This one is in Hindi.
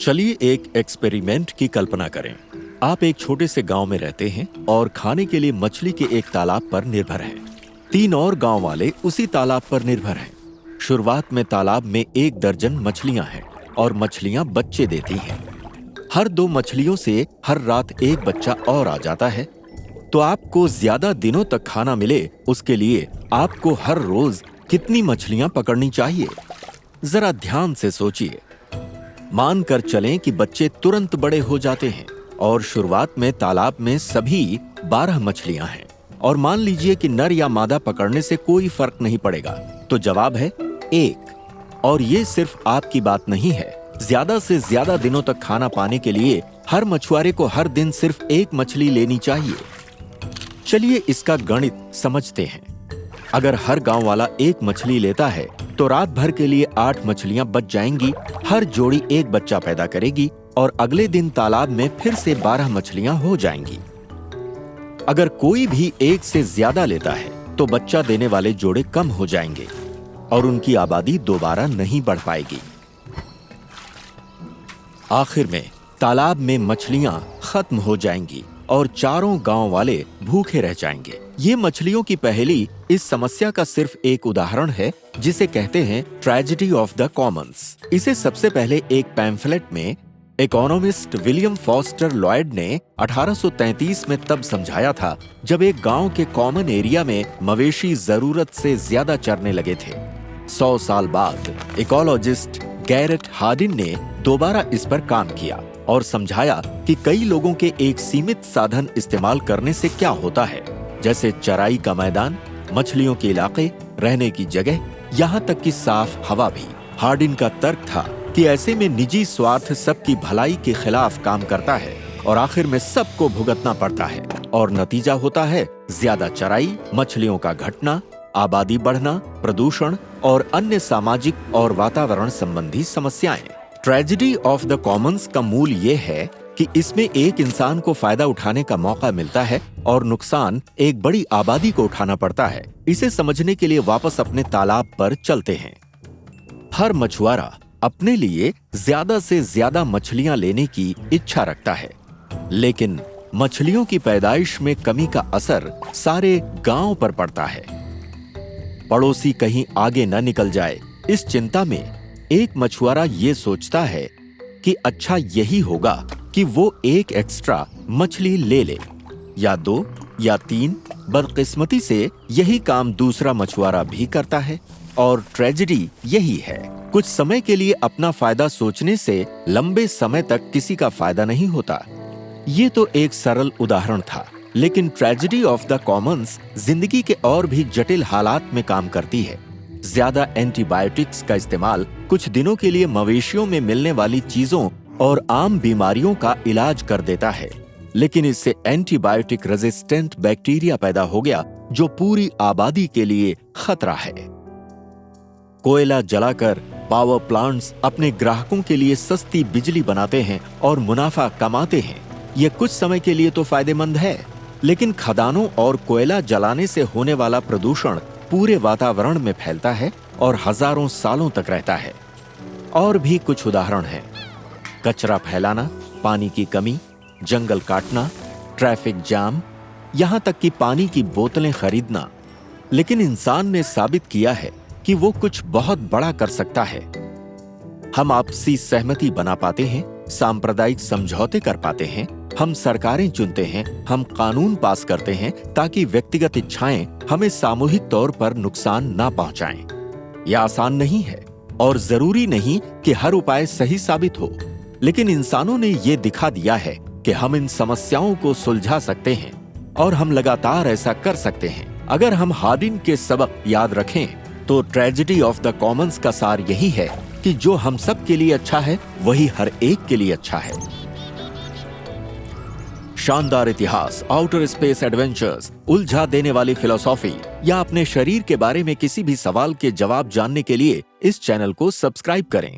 चलिए एक एक्सपेरिमेंट की कल्पना करें। आप एक छोटे से गांव में रहते हैं और खाने के लिए मछली के एक तालाब पर निर्भर हैं। 3 और गांव वाले उसी तालाब पर निर्भर हैं। शुरुआत में तालाब में 1 दर्जन मछलियां हैं और मछलियां बच्चे देती हैं। हर 2 मछलियों से हर रात एक बच्चा और आ जाता है। तो आपको ज्यादा दिनों तक खाना मिले, उसके लिए आपको हर रोज कितनी मछलियां पकड़नी चाहिए? जरा ध्यान से सोचिए। मानकर चलें कि बच्चे तुरंत बड़े हो जाते हैं और शुरुआत में तालाब में सभी 12 मछलियां हैं और मान लीजिए कि नर या मादा पकड़ने से कोई फर्क नहीं पड़ेगा, तो जवाब है 1। और ये सिर्फ आपकी बात नहीं है। ज्यादा से ज्यादा दिनों तक खाना पाने के लिए हर मछुआरे को हर दिन सिर्फ 1 मछली लेनी चाहिए। चलिए इसका गणित समझते हैं। अगर हर गांव वाला 1 मछली लेता है तो रात भर के लिए 8 मछलियां बच जाएंगी। हर जोड़ी 1 बच्चा पैदा करेगी और अगले दिन तालाब में फिर से 12 मछलियां हो जाएंगी। अगर कोई भी 1 से ज्यादा लेता है तो बच्चा देने वाले जोड़े कम हो जाएंगे और उनकी आबादी दोबारा नहीं बढ़ पाएगी। आखिर में तालाब में मछलियां खत्म हो जाएंगी और चारों गांव वाले भूखे रह जाएंगे। ये मछलियों की पहेली इस समस्या का सिर्फ एक उदाहरण है, जिसे कहते हैं ट्रेजेडी ऑफ द कॉमन्स। इसे सबसे पहले एक पैम्फलेट में इकोनॉमिस्ट विलियम फॉस्टर लॉयड ने 1833 में तब समझाया था, जब एक गांव के कॉमन एरिया में मवेशी जरूरत से ज्यादा चरने लगे थे। 100 साल बाद इकोलॉजिस्ट गैरेट हार्डिन ने दोबारा इस पर काम किया और समझाया कि कई लोगों के एक सीमित साधन इस्तेमाल करने से क्या होता है, जैसे चराई का मैदान, मछलियों के इलाके, रहने की जगह, यहाँ तक कि साफ हवा भी। हार्डिन का तर्क था कि ऐसे में निजी स्वार्थ सबकी भलाई के खिलाफ काम करता है और आखिर में सबको भुगतना पड़ता है और नतीजा होता है ज्यादा चराई, मछलियों का घटना, आबादी बढ़ना, प्रदूषण और अन्य सामाजिक और वातावरण संबंधी समस्याएं। ट्रेजेडी ऑफ द कॉमन्स का मूल ये है कि इसमें एक इंसान को फायदा उठाने का मौका मिलता है और नुकसान एक बड़ी आबादी को उठाना पड़ता है। इसे समझने के लिए वापस अपने तालाब पर चलते हैं। हर मछुआरा अपने लिए ज्यादा से ज्यादा मछलियां लेने की इच्छा रखता है, लेकिन मछलियों की पैदाइश में कमी का असर सारे गांव पर पड़ता है। पड़ोसी कहीं आगे न निकल जाए, इस चिंता में एक मछुआरा ये सोचता है कि अच्छा यही होगा कि वो 1 एक्स्ट्रा मछली ले ले, या 2 या 3। बदकिस्मती से यही काम दूसरा मछुआरा भी करता है और ट्रेजेडी यही है। कुछ समय के लिए अपना फायदा सोचने से लंबे समय तक किसी का फायदा नहीं होता। ये तो एक सरल उदाहरण था, लेकिन ट्रेजेडी ऑफ द कॉमन्स जिंदगी के और भी जटिल हालात में काम करती है। ज्यादा एंटीबायोटिक्स का इस्तेमाल कुछ दिनों के लिए मवेशियों में मिलने वाली चीजों और आम बीमारियों का इलाज कर देता है, लेकिन इससे एंटीबायोटिक रेजिस्टेंट बैक्टीरिया पैदा हो गया जो पूरी आबादी के लिए खतरा है। कोयला जलाकर पावर प्लांट्स अपने ग्राहकों के लिए सस्ती बिजली बनाते हैं और मुनाफा कमाते हैं। ये कुछ समय के लिए तो फायदेमंद है, लेकिन खदानों और कोयला जलाने से होने वाला प्रदूषण पूरे वातावरण में फैलता है और हजारों सालों तक रहता है। और भी कुछ उदाहरण हैं। कचरा फैलाना, पानी की कमी, जंगल काटना, ट्रैफिक जाम, यहाँ तक कि पानी की बोतलें खरीदना। लेकिन इंसान ने साबित किया है कि वो कुछ बहुत बड़ा कर सकता है। हम आपसी सहमति बना पाते हैं, सांप्रदायिक समझौते कर पाते हैं, हम सरकारें चुनते हैं, हम कानून पास करते हैं ताकि व्यक्तिगत इच्छाएं हमें सामूहिक तौर पर नुकसान ना पहुंचाएं। यह आसान नहीं है और जरूरी नहीं कि हर उपाय सही साबित हो, लेकिन इंसानों ने ये दिखा दिया है कि हम इन समस्याओं को सुलझा सकते हैं और हम लगातार ऐसा कर सकते हैं। अगर हम हार्डिन के सबक याद रखें तो ट्रेजेडी ऑफ द कॉमन्स का सार यही है कि जो हम सब के लिए अच्छा है वही हर एक के लिए अच्छा है। शानदार इतिहास, आउटर स्पेस एडवेंचर्स, उलझा देने वाली फिलॉसफी या अपने शरीर के बारे में किसी भी सवाल के जवाब जानने के लिए इस चैनल को सब्सक्राइब करें।